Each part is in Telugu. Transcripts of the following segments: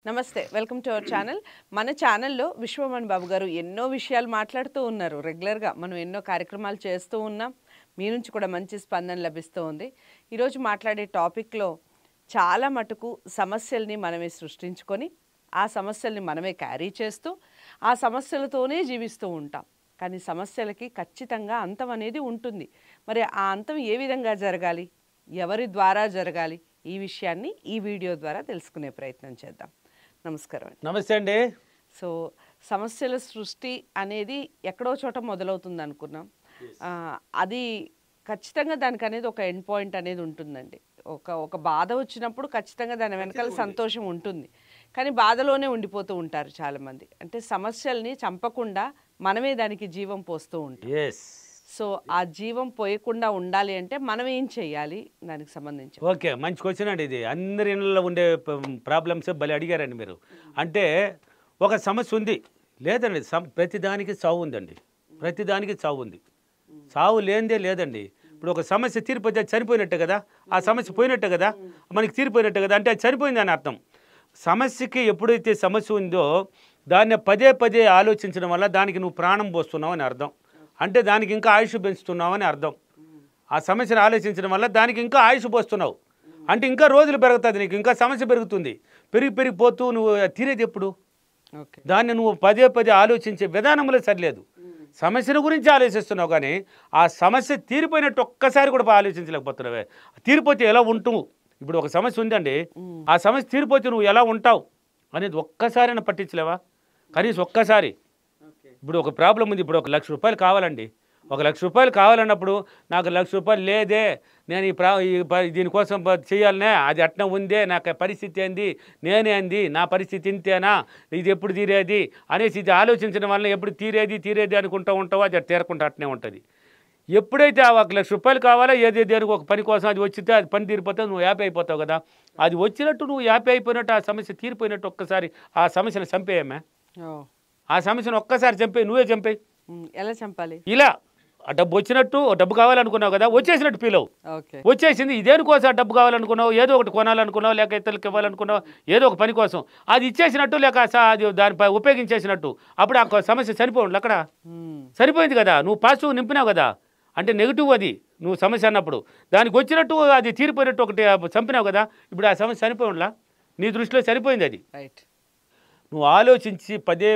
నమస్తే వెల్కమ్ టు అవర్ ఛానల్. మన ఛానల్లో విశ్వమణి బాబు గారు ఎన్నో విషయాలు మాట్లాడుతూ ఉన్నారు. రెగ్యులర్గా మనం ఎన్నో కార్యక్రమాలు చేస్తూ ఉన్నాం. మీ నుంచి కూడా మంచి స్పందన లభిస్తూ ఉంది. ఈరోజు మాట్లాడే టాపిక్లో చాలా మటుకు సమస్యల్ని మనమే సృష్టించుకొని ఆ సమస్యల్ని మనమే క్యారీ చేస్తూ ఆ సమస్యలతోనే జీవిస్తూ ఉంటాం. కానీ సమస్యలకి ఖచ్చితంగా అంతం అనేది ఉంటుంది. మరి ఆ అంతం ఏ విధంగా జరగాలి, ఎవరి ద్వారా జరగాలి, ఈ విషయాన్ని ఈ వీడియో ద్వారా తెలుసుకునే ప్రయత్నం చేద్దాం. నమస్కారం అండి. నమస్తే అండి. సో సమస్యల సృష్టి అనేది ఎక్కడో చోట మొదలవుతుంది అనుకున్నాం. అది ఖచ్చితంగా దానికి అనేది ఒక ఎండ్ పాయింట్ అనేది ఉంటుందండి. ఒక బాధ వచ్చినప్పుడు ఖచ్చితంగా దాని వెనకాల సంతోషం ఉంటుంది. కానీ బాధలోనే ఉండిపోతూ ఉంటారు చాలామంది. అంటే సమస్యల్ని చంపకుండా మనమే దానికి జీవం పోస్తూ ఉంటాం. సో ఆ జీవం పోయకుండా ఉండాలి అంటే మనం ఏం చేయాలి దానికి సంబంధించి? ఓకే, మంచి క్వశ్చన్ అండి ఇది. అందరి ఇళ్ళలో ఉండే ప్రాబ్లమ్స్ భలే అడిగారండి మీరు. అంటే ఒక సమస్య ఉంది లేదండి, ప్రతిదానికి చావు ఉందండి. ప్రతిదానికి చావు ఉంది. చావు లేనిదే లేదండి. ఇప్పుడు ఒక సమస్య తీరిపోతే చనిపోయినట్టే కదా, ఆ సమస్య పోయినట్టే కదా, మనకి తీరిపోయినట్టే కదా, అంటే అది చనిపోయింది అని అర్థం. సమస్యకి ఎప్పుడైతే సమస్య ఉందో దాన్ని పదే పదే ఆలోచించడం వల్ల దానికి నువ్వు ప్రాణం పోస్తున్నావు అని అర్థం. అంటే దానికి ఇంకా ఆయుష్ పెంచుతున్నావు అని అర్థం. ఆ సమస్యను ఆలోచించడం వల్ల దానికి ఇంకా ఆయుష్ పోస్తున్నావు అంటే ఇంకా రోజులు పెరుగుతుంది, నీకు ఇంకా సమస్య పెరుగుతుంది. పెరిగిపోతూ నువ్వు తీరేది ఎప్పుడు? దాన్ని నువ్వు పదే పదే ఆలోచించే విధానంలో సరిలేదు. సమస్యల గురించి ఆలోచిస్తున్నావు కానీ ఆ సమస్య తీరిపోయినట్టు ఒక్కసారి కూడా ఆలోచించలేకపోతున్నావే. తీరిపోతే ఎలా ఉంటావు? ఇప్పుడు ఒక సమస్య ఉందండి, ఆ సమస్య తీరిపోతే నువ్వు ఎలా ఉంటావు అనేది ఒక్కసారైనా పట్టించలేవా? కనీసం ఒక్కసారి. ఇప్పుడు ఒక ప్రాబ్లం ఉంది, ఇప్పుడు 1 లక్ష రూపాయలు కావాలండి. 1 లక్ష రూపాయలు కావాలన్నప్పుడు నాకు 1 లక్ష రూపాయలు లేదే, నేను దీనికోసం చేయాలనే, అది అట్లా ఉందే, నాకు పరిస్థితి ఏంది, నేనే అంది, నా పరిస్థితి ఇంతేనా, ఇది ఎప్పుడు తీరేది అనేసి ఇది ఆలోచించడం వల్ల ఎప్పుడు తీరేది అనుకుంటూ ఉంటావో అది తీరకుండా అట్నే ఉంటుంది. ఎప్పుడైతే ఆ 1 లక్ష రూపాయలు కావాలో దేనికి ఒక పని కోసం అది వచ్చితే అది పని తీరిపోతే నువ్వు హ్యాపీ అయిపోతావు కదా. అది వచ్చినట్టు నువ్వు హ్యాపీ అయిపోయినట్టు ఆ సమస్య తీరిపోయినట్టు ఒక్కసారి ఆ సమస్యను చంపేయమ్మా. ఆ సమస్యను ఒక్కసారి చంపేయి, నువ్వే చంపేయి. ఎలా చంపాలి? ఇలా ఆ డబ్బు వచ్చినట్టు, డబ్బు కావాలనుకున్నావు కదా, వచ్చేసినట్టు ఫీల్ అవు. వచ్చేసింది, ఇదేనికోసం డబ్బు కావాలనుకున్నావు, ఏదో ఒకటి కొనాలనుకున్నావు, లేక ఇతరులకు ఇవ్వాలనుకున్నావు, ఏదో ఒక పని కోసం అది ఇచ్చేసినట్టు, లేక అది దానిపై ఉపయోగించేసినట్టు, అప్పుడు ఆ సమస్య చనిపోండి. అక్కడ సరిపోయింది కదా, నువ్వు పాజిటివ్ నింపినావు కదా. అంటే నెగిటివ్ అది నువ్వు సమస్య అన్నప్పుడు, దానికి వచ్చినట్టు అది తీరిపోయినట్టు ఒకటి చంపినావు కదా, ఇప్పుడు ఆ సమస్య చనిపోండిలా, నీ దృష్టిలో సరిపోయింది అది. రైట్. నువ్వు ఆలోచించి పదే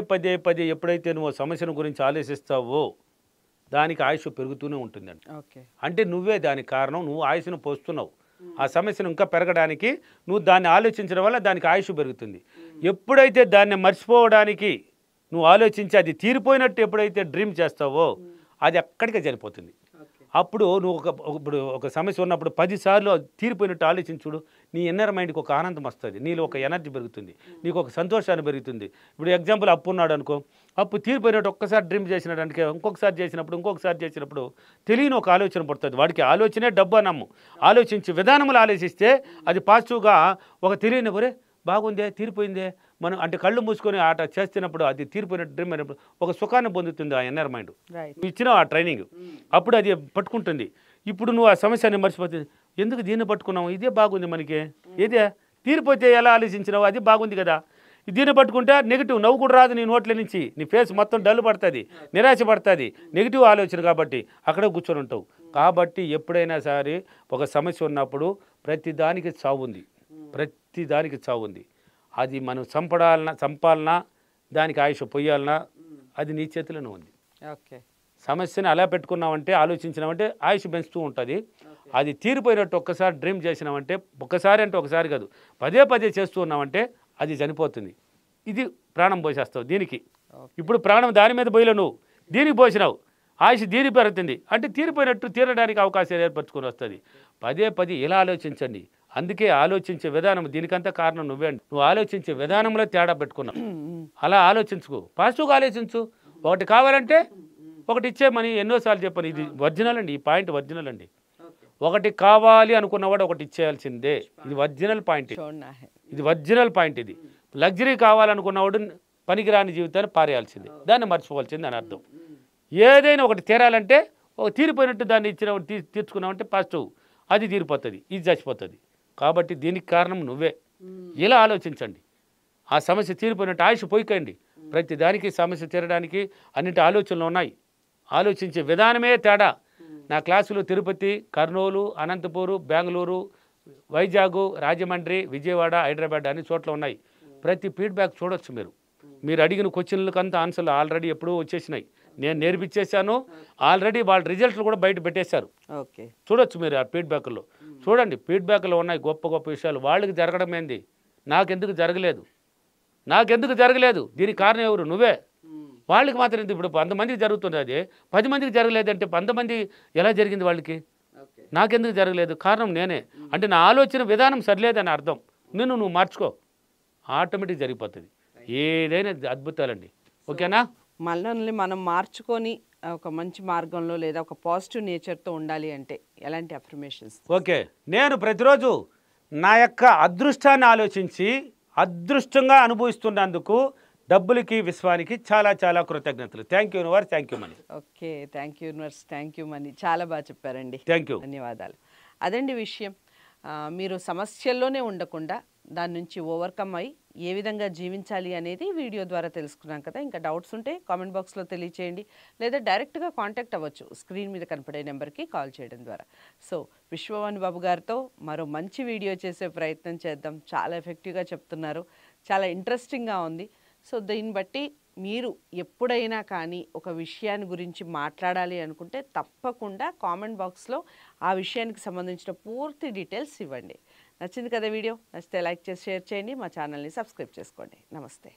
ఎప్పుడైతే నువ్వు సమస్యను గురించి ఆలోచిస్తావో దానికి ఆయుష్ పెరుగుతూనే ఉంటుందండి. అంటే నువ్వే దానికి కారణం, నువ్వు ఆయుష్ను పోస్తున్నావు. ఆ సమస్యను ఇంకా పెరగడానికి నువ్వు దాన్ని ఆలోచించడం వల్ల దానికి ఆయుష్ పెరుగుతుంది. ఎప్పుడైతే దాన్ని మర్చిపోవడానికి నువ్వు ఆలోచించి అది తీరిపోయినట్టు ఎప్పుడైతే డ్రీమ్ చేస్తావో అది అక్కడికే చనిపోతుంది. అప్పుడు నువ్వు ఇప్పుడు ఒక సమస్య ఉన్నప్పుడు 10 సార్లు తీరిపోయినట్టు ఆలోచించుడు, నీ ఇన్నర్ మైండ్కి ఒక ఆనందం వస్తుంది, నీలో ఒక ఎనర్జీ పెరుగుతుంది, నీకు ఒక సంతోషాన్ని పెరుగుతుంది. ఇప్పుడు ఎగ్జాంపుల్ అప్పు ఉన్నాడు అనుకో, అప్పు తీరిపోయినట్టు ఒక్కసారి డ్రీమ్ చేసినట్టు ఇంకొకసారి చేసినప్పుడు తెలియని ఒక ఆలోచన పడుతుంది. వాడికి ఆలోచనే డబ్బు నమ్ము. ఆలోచించి విధానములు ఆలోచిస్తే అది పాజిటివ్గా ఒక తెలియని ఒరే బాగుందే, తీరిపోయిందే, మనం అంటే కళ్ళు మూసుకొని ఆట చేస్తున్నప్పుడు అది తీరిపోయినట్టు డ్రీమ్ అయినప్పుడు ఒక సుఖాన్ని పొందుతుంది ఆ ఇన్నర్ మైండ్. ఇచ్చిన ఆ ట్రైనింగ్ అప్పుడు అది పట్టుకుంటుంది. ఇప్పుడు నువ్వు ఆ సమస్యని మర్చిపోతుంది, ఎందుకు దీన్ని పట్టుకున్నావు, ఇదే బాగుంది మనకి, ఇదే తీరిపోతే ఎలా ఆలోచించినావు, అది బాగుంది కదా. దీన్ని పట్టుకుంటే నెగిటివ్ నవ్వు కూడా రాదు నీ నోట్ల నుంచి, నీ ఫేస్ మొత్తం డల్ పడుతుంది, నిరాశ పడుతుంది, నెగిటివ్ ఆలోచన కాబట్టి అక్కడే కూర్చొని ఉంటావు. కాబట్టి ఎప్పుడైనా సరే ఒక సమస్య ఉన్నప్పుడు ప్రతిదానికి చావు ఉంది, ప్రతిదానికి చావు ఉంది. అది మనం చంపాలన్నా దానికి ఆయుష్ పొయ్యాలన్నా అది నీ చేతిలోనే ఉంది. సమస్యని అలా పెట్టుకున్నామంటే ఆలోచించినామంటే ఆయుష్ పెంచుతూ ఉంటుంది. అది తీరిపోయినట్టు ఒక్కసారి డ్రీమ్ చేసినామంటే, ఒక్కసారి అంటే ఒకసారి కాదు, పదే చేస్తూ ఉన్నామంటే అది చనిపోతుంది. ఇది ప్రాణం పోసేస్తావు దీనికి. ఇప్పుడు ప్రాణం దాని మీద పోయిలో నువ్వు దీనికి పోసినావు, ఆయుష్ దీని పెరుగుతుంది అంటే తీరిపోయినట్టు తీరడానికి అవకాశాలు ఏర్పరచుకొని వస్తుంది. పదే ఇలా ఆలోచించండి. అందుకే ఆలోచించే విధానం దీనికంతా కారణం నువ్వే అండి. నువ్వు ఆలోచించే విధానంలో తేడా పెట్టుకున్నావు. అలా ఆలోచించుకో, పాజిటివ్గా ఆలోచించు. ఒకటి కావాలంటే ఒకటి ఇచ్చేయమని ఎన్నోసార్లు చెప్పాను. ఇది ఒరిజినల్ అండి, ఈ పాయింట్ ఒరిజినల్ అండి. ఒకటి కావాలి అనుకున్నవాడు ఒకటి ఇచ్చేయాల్సిందే. ఇది ఒరిజినల్ పాయింట్, ఇది ఒరిజినల్ పాయింట్. ఇది లగ్జరీ కావాలనుకున్నవాడు పనికిరాని జీవితాన్ని పారేయాల్సిందే, దాన్ని మర్చిపోవాల్సింది అని అర్థం. ఏదైనా ఒకటి తీరాలంటే ఒక తీరిపోయినట్టు దాన్ని ఇచ్చిన తీర్చుకున్నామంటే పాజిటివ్, అది తీరిపోతుంది, ఇది చచ్చిపోతుంది. కాబట్టి దీనికి కారణం నువ్వే. ఇలా ఆలోచించండి. ఆ సమస్య తీరిపోయినట్టు ఆయుష్ పోయికండి. ప్రతి దానికి సమస్య తీరడానికి అన్నింటి ఆలోచనలు ఉన్నాయి. ఆలోచించే విధానమే తేడా. నా క్లాసులు తిరుపతి, కర్నూలు, అనంతపూరు, బెంగళూరు, వైజాగ్, రాజమండ్రి, విజయవాడ, హైదరాబాద్ అన్ని చోట్ల ఉన్నాయి. ప్రతి ఫీడ్బ్యాక్ చూడొచ్చు. మీరు అడిగిన క్వశ్చన్లకంతా ఆన్సర్లు ఆల్రెడీ ఎప్పుడూ వచ్చేసినాయి. నేను నేర్పించేశాను. ఆల్రెడీ వాళ్ళ రిజల్ట్లు కూడా బయట పెట్టేశారు. ఓకే, చూడొచ్చు మీరు ఆ ఫీడ్బ్యాక్లో. చూడండి, ఫీడ్బ్యాక్లో ఉన్నాయి గొప్ప గొప్ప విషయాలు. వాళ్ళకి జరగడం ఏంది, నాకెందుకు జరగలేదు? దీనికి కారణం ఎవరు? నువ్వే. వాళ్ళకి మాత్రం ఇప్పుడు 100 మందికి జరుగుతుంది, అది 10 మందికి జరగలేదంటే 100 మంది ఎలా జరిగింది వాళ్ళకి? నాకెందుకు జరగలేదు? కారణం నేనే. అంటే నా ఆలోచన విధానం సరిలేదని అర్థం. నువ్వు మార్చుకో, ఆటోమేటిక్ జరిగిపోతుంది. ఏదైనా అద్భుతాలండి. ఓకేనా? మనల్ని మనం మార్చుకొని ఒక మంచి మార్గంలో లేదా ఒక పాజిటివ్ నేచర్తో ఉండాలి అంటే ఎలాంటి అఫర్మేషన్స్? ఓకే, నేను ప్రతిరోజు నా యొక్క అదృష్టాన్ని ఆలోచించి అదృష్టంగా అనుభవిస్తున్నందుకు డబ్బులకి, విశ్వానికి చాలా చాలా కృతజ్ఞతలు. Thank you universe, thank you money. Okay, thank you universe, thank you money. చాలా బాగా చెప్పారండి. థ్యాంక్ యూ, ధన్యవాదాలు. అదండి విషయం. మీరు సమస్యల్లోనే ఉండకుండా దాని నుంచి ఓవర్కమ్ అయ్యి ఏ విధంగా జీవించాలి అనేది వీడియో ద్వారా తెలుసుకున్నాం కదా. ఇంకా డౌట్స్ ఉంటే కామెంట్ బాక్స్లో తెలియచేయండి, లేదా డైరెక్ట్గా కాంటాక్ట్ అవ్వచ్చు స్క్రీన్ మీద కనపడే నెంబర్కి కాల్ చేయడం ద్వారా. సో విశ్వవాణి బాబు గారితో మరో మంచి వీడియో చేసే ప్రయత్నం చేద్దాం. చాలా ఎఫెక్టివ్గా చెప్తున్నారు, చాలా ఇంట్రెస్టింగ్గా ఉంది. సో దీన్ని బట్టి మీరు ఎప్పుడైనా కానీ ఒక విషయాన్ని గురించి మాట్లాడాలి అనుకుంటే తప్పకుండా కామెంట్ బాక్స్లో ఆ విషయానికి సంబంధించిన పూర్తి డీటెయిల్స్ ఇవ్వండి. నచ్చింది కదా వీడియో? నచ్చితే లైక్ చేసి షేర్ చేయండి, మా ఛానల్ని సబ్స్క్రైబ్ చేసుకోండి. నమస్తే.